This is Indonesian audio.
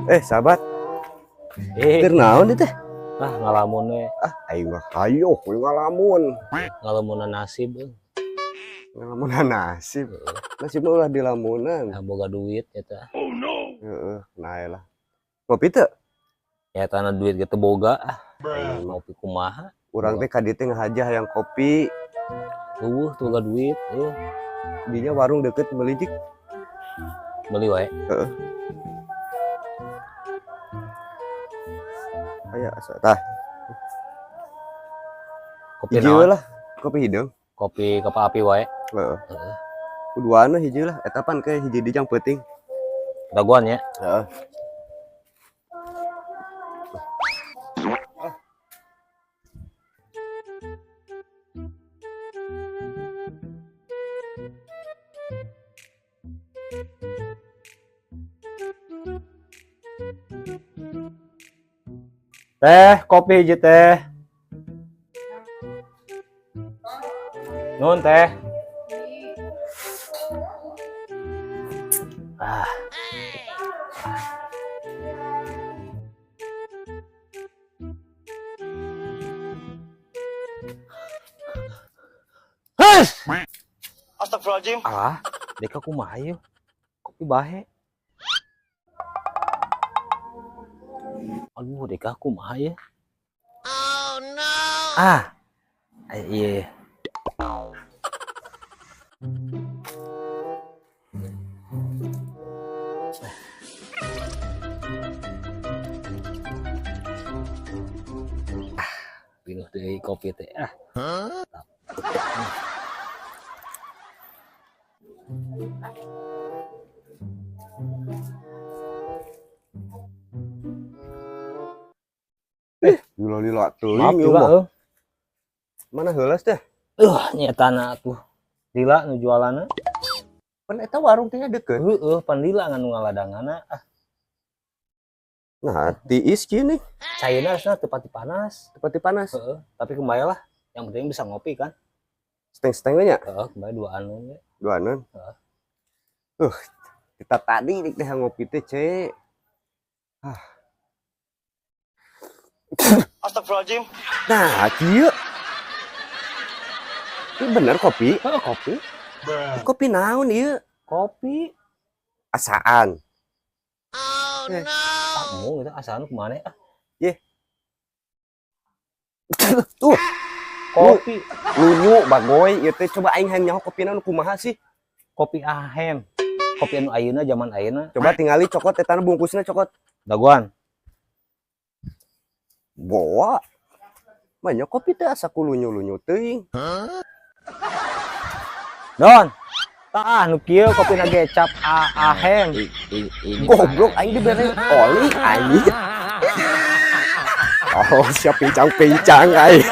Sahabat. Keur naon teh? Ngalamun we. Aing mah hayo we ngalamun. Ngalamunan nasib. Ngalamunan nasib. Nasib mah ulah dilamunan. Boga duit eta. Oh no. Heeh, nah lah. Ngopi teu? Ya tanah duit gitu boga. Ngopi kumaha? Urang teh ka dieu teh ngahajah yang kopi. Tuh boga duit. Dinya warung deket meuli jik. Beli wae. Heeh. Aya asa tah. Kopi hijau naon? lah, kopi hidung. Kopi kapal api wae. Heeh. Kuduana hijau lah, etapan ke hiji dijang peuting. Daguan ya. Heeh. Teh, kopi hiji teh. Nun teh. Astagfirullahaladzim. Deka kumaha yeuh. Kopi bahe. Aduh, deka kumaha ya? Oh no. Iya. Pinuh deui kopi teh. Lila teuing Maaf ieu juga mah. Mana heulas teh? Nyetana tuh. Lila nu jualanna. Pan eta warung teh deket. Pan lila nganu ngaladangana. Nah, tiis kieu nih. Cairna asna teu pati panas. Tepati panas. Tapi kembali lah. Yang penting bisa ngopi kan. Steng-steng we nya. Kembali dua anu we. Duanan. Kita tadi dik teh ngopi teh, Ce. Astagfirullahaladzim. Nah, kieu. Ini bener kopi. Kopi. Kopi naon ieu? Kopi. Asaan. Oh no. Mau gitu asalnya kemana? Tuh, Kopi. lunyu bagoy ieu teh coba aing hayang nyaho kopina nu kumaha sih? Kopi ahem. Kopi anu ayeuna zaman ayeuna. Coba tingali cokot eta bungkusna cokot. Daguan. Boa. Banyak kopi teh asa ku lunyu-lunyu teuing. Don. Tah nu kieu kopina gecap ahem. Goblok aing dibere oli anjing. Oh, siap pincang-pincang aing.